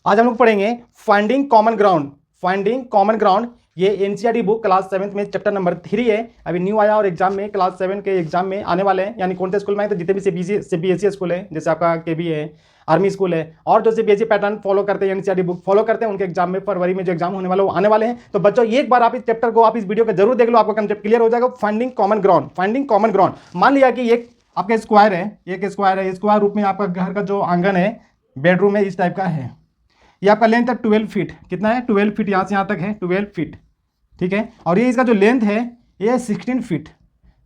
आज हम लोग पढ़ेंगे finding common ground. Finding common ground ये एनसीईआरटी बुक क्लास 7 में चैप्टर नंबर 3 है। अभी न्यू आया और एग्जाम में क्लास 7 के एग्जाम में आने वाले हैं, यानी कौन से स्कूल में आए तो जितने भी सीबीएसई स्कूल है, जैसे आपका केबी है, आर्मी स्कूल है, और जो सीबीएसई पैटर्न फॉलो करते हैं, एनसीईआरटी बुक फॉलो करते हैं, उनके एग्जाम में फरवरी में जो एग्जाम होने वाले वो आने वाले हैं। तो बच्चों एक बार आप इस चैप्टर को, आप इस वीडियो को जरूर देख लो, आपका कंसेप्ट क्लियर हो जाएगा। Finding common ground, finding common ground. मान लिया कि एक आपका स्क्वायर है, एक स्क्वायर है, स्क्वायर रूप में आपका घर का जो आंगन है, बेडरूम है, इस टाइप का है। ये आपका लेंथ है 12 फीट। कितना है? 12 फीट, यहाँ से यहाँ तक है 12 फीट, ठीक है। और ये इसका जो लेंथ है ये 16 फीट।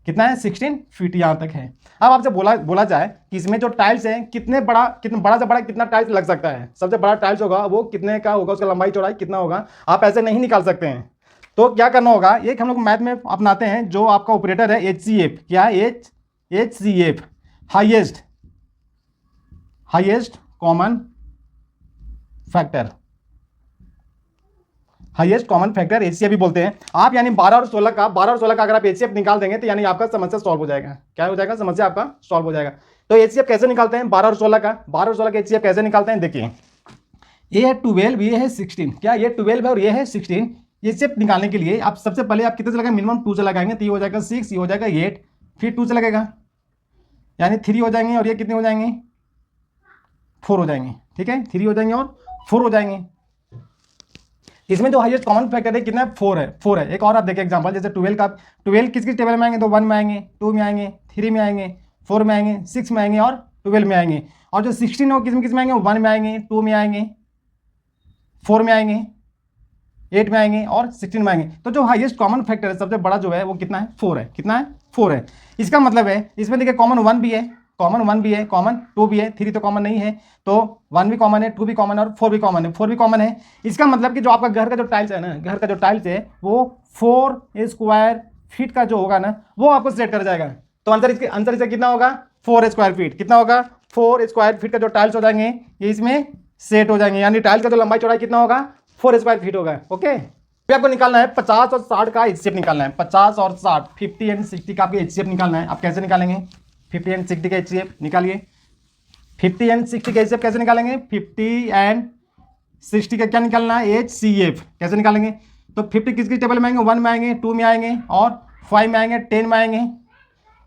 कितना है? 16 फीट यहाँ तक है। अब आपसे बोला जाए कि इसमें जो टाइल्स है कितना बड़ा से बड़ा कितना टाइल्स लग सकता है। सबसे बड़ा टाइल्स होगा वो कितने का होगा, उसका लंबाई चौड़ाई कितना होगा, आप ऐसे नहीं निकाल सकते हैं। तो क्या करना होगा, एक हम लोग मैथ में अपनाते हैं, जो आपका ऑपरेटर है HCF। क्या है? HCF, highest common factor. Highest common factor HCF भी बोलते हैं आप। यानी 12 और 16 का अगर आप HCF निकाल देंगे तो यानी आपका समस्या सॉल्व हो जाएगा। क्या हो जाएगा? समस्या आपका सॉल्व हो जाएगा। तो HCF कैसे निकालते हैं? 12 और 16 का HCF कैसे निकालते हैं? देखिए, ये है 12, ये है 16। क्या? ये 12 है और ये है 16। HCF निकालने के लिए आप सबसे पहले आप कितने से लगाएंगे? मिनिमम 2 से लगाएंगे तो ये हो जाएगा 6, ये हो जाएगा 8, फिर 2 से लगेगा यानी 3 हो जाएंगे, और ये कितने हो जाएंगे? 4 हो जाएंगे, ठीक है। 3 हो जाएंगे और 4 हो जाएंगे। इसमें जो हाईएस्ट कॉमन फैक्टर है कितना है? 4 है। 4 है। एक और आप देखिए एग्जांपल, जैसे 12 का, 12 किस किस टेबल में आएंगे? तो 1 में आएंगे, 2 में आएंगे, 3 में आएंगे, 4 में आएंगे, 6 में आएंगे और 12 में आएंगे। और जो 16 है वो किस में आएंगे? 1 में आएंगे, 2 में आएंगे, 4 में आएंगे, 8 में आएंगे और 16 में आएंगे। तो जो हाईएस्ट कॉमन फैक्टर है सबसे बड़ा जो है वो कितना है? 4 है। कितना है? 4 है। इसका मतलब है इसमें देखिए कॉमन 1 भी है, कॉमन 1 भी है, कॉमन 2 भी है, 3 तो कॉमन नहीं है, तो 1 भी कॉमन है, 2 भी कॉमन है और 4 भी कॉमन है। 4 भी कॉमन है। इसका मतलब कि जो आपका घर का जो टाइल्स है ना, घर का जो टाइल्स है वो 4 स्क्वायर फीट का जो होगा ना, वो आपको सेट कर जाएगा। तो आंसर इसका कितना होगा? 4 स्क्वायर फीट। कितना होगा? 4 स्क्वायर फीट का जो टाइल्स हो जाएंगे ये इसमें सेट हो जाएंगे, यानी टाइल्स का जो लंबाई चौड़ाई कितना होगा? 4 स्क्वायर फीट होगा। ओके, फिर आपको निकालना है 50 और 60 का HCF निकालना है। 50 और 60, 50 एंड 60 का आपको HCF निकालना है। आप कैसे निकालेंगे? 50 एंड 60 का HCF निकालिए। 50 एंड 60 का HCF कैसे निकालेंगे? 50 एंड 60 का क्या निकालना है? HCF कैसे निकालेंगे? तो 50 किस टेबल में आएंगे? 1 में आएंगे, 2 में आएंगे और 5 में आएंगे, 10 में आएंगे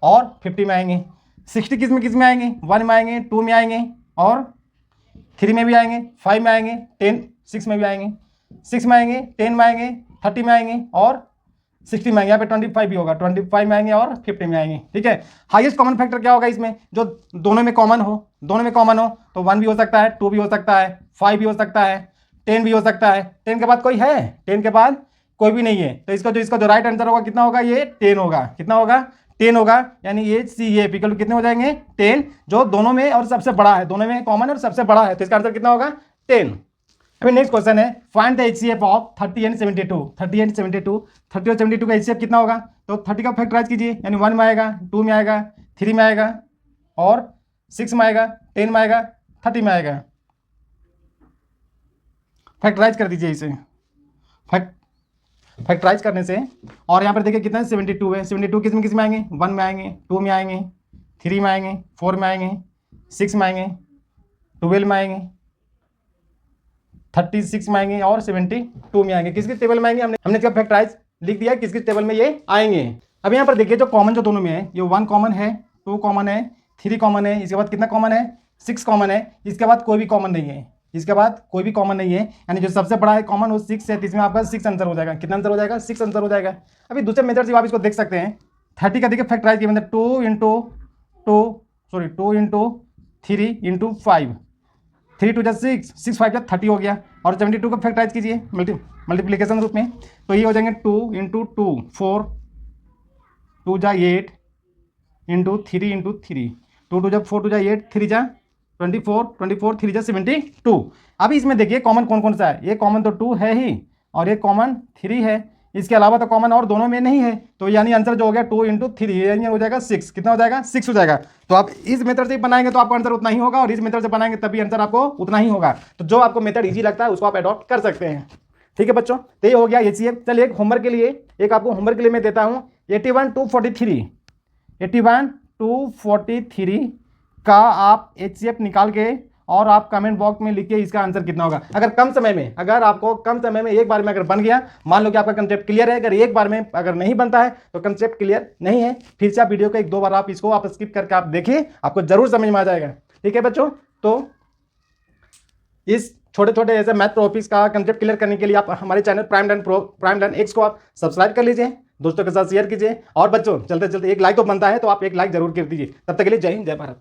और 50 में आएंगे। 60 किस में आएंगे? 1 में आएंगे, 2 में आएंगे और 3 में भी आएंगे, 5 में आएंगे, 10, 6 में भी आएंगे, 6 में आएंगे, 10 में आएंगे, 30 में आएंगे और 60 में आएंगे। यहाँ पे 25 भी होगा, 25 में आएंगे और 50 में आएंगे, ठीक है। हाईएस्ट कॉमन फैक्टर क्या होगा इसमें? जो दोनों में कॉमन हो, तो 1 भी हो सकता है, 2 भी हो सकता है, 5 भी हो सकता है, 10 भी हो सकता है। 10 के बाद कोई है? 10 के बाद कोई भी नहीं है। तो इसका जो राइट आंसर होगा कितना होगा? ये 10 होगा। कितना होगा? 10 होगा। यानी HCF इक्वल टू कितने हो जाएंगे? 10, जो दोनों में और सबसे बड़ा है, दोनों में कॉमन और सबसे बड़ा है, तो इसका आंसर कितना होगा? 10। अभी नेक्स्ट क्वेश्चन है, find the HCF of 30 and 72। 30 and 72, 30 और 72 का HCF कितना होगा? तो 30 का फैक्टराइज कीजिए, यानी 1 में आएगा, 2 में आएगा, 3 में आएगा और 6 में आएगा, 10 में आएगा, 30 में आएगा। फैक्टराइज कर दीजिए इसे। फैक्टराइज करने से, और यहाँ पर देखिए कितना है? 72 है। 72 किस में आएंगे? 1 में आएंगे, 2 में आएंगे, 3 में आएंगे, 4 में आएंगे, 6 में आएंगे, 12 में आएंगे, 36 में आएंगे और 72 में आएंगे। किस टेबल में आएंगे? हमने इसका फैक्टराइज लिख दिया किस टेबल में ये आएंगे। अब यहाँ पर देखिए जो कॉमन जो दोनों में है, ये 1 कॉमन है, 2 कॉमन है, 3 कॉमन है, इसके बाद कितना कॉमन है? 6 कॉमन है, इसके बाद कोई भी कॉमन नहीं है, इसके बाद कोई भी कॉमन नहीं है, यानी जो सबसे बड़ा है कॉमन वो 6 है, तो इसमें आपका 6 आंसर हो जाएगा। कितना आंसर हो जाएगा? 6 आंसर हो जाएगा। अभी दूसरे मेथड से आप इसको देख सकते हैं। 30 का देखिए फैक्टराइज किया, मतलब 2 इंटू 3 इंटू 5, 3 2 6, 6 5 30 हो गया। और 72 का फैक्टराइज कीजिए मल्टीप्लिकेशन रूप में, तो ये हो जाएंगे 2 इंटू 2, 4, 2 जा 8 इंटू 3 इंटू 3, 2 2 जा 4, 2 जा 8, 3 जा 24, 24 3 जा 72। अभी इसमें देखिए कॉमन कौन कौन सा है? ये कॉमन तो 2 है ही, और ये कॉमन 3 है, इसके अलावा तो कॉमन और दोनों में नहीं है। तो यानी आंसर जो हो गया 2 इंटू 3, यानी हो जाएगा 6। कितना हो जाएगा? 6 हो जाएगा। तो आप इस मेथड से बनाएंगे तो आपका आंसर उतना ही होगा, और इस मेथड से बनाएंगे तभी आंसर आपको उतना ही होगा। तो जो आपको मेथड इजी लगता है उसको आप अडॉप्ट कर सकते हैं, ठीक है बच्चों। तो ये हो गया HCF। चलिए एक होमवर्क के लिए, आपको होमवर्क के लिए मैं देता हूँ। 81 to 43 का आप HCF निकाल के और आप कमेंट बॉक्स में लिखिए इसका आंसर कितना होगा। अगर कम समय में, अगर आपको कम समय में एक बार में अगर बन गया, मान लो कि आपका कंसेप्ट क्लियर है, अगर एक बार में अगर नहीं बनता है तो कंसेप्ट क्लियर नहीं है। फिर से आप वीडियो को 1-2 बार आप इसको आप स्किप करके आप देखिए, आपको जरूर समझ में आ जाएगा। ठीक है बच्चों, तो इस छोटे छोटे ऐसे मैथ टॉपिक्स का कंसेप्ट क्लियर करने के लिए आप हमारे चैनल प्राइम लर्न एक्स को आप सब्सक्राइब कर लीजिए, दोस्तों के साथ शेयर कीजिए। और बच्चों चलते चलते एक लाइक तो बनता है, तो आप एक लाइक जरूर कर दीजिए। तब तक के लिए जय हिंद, जय भारत।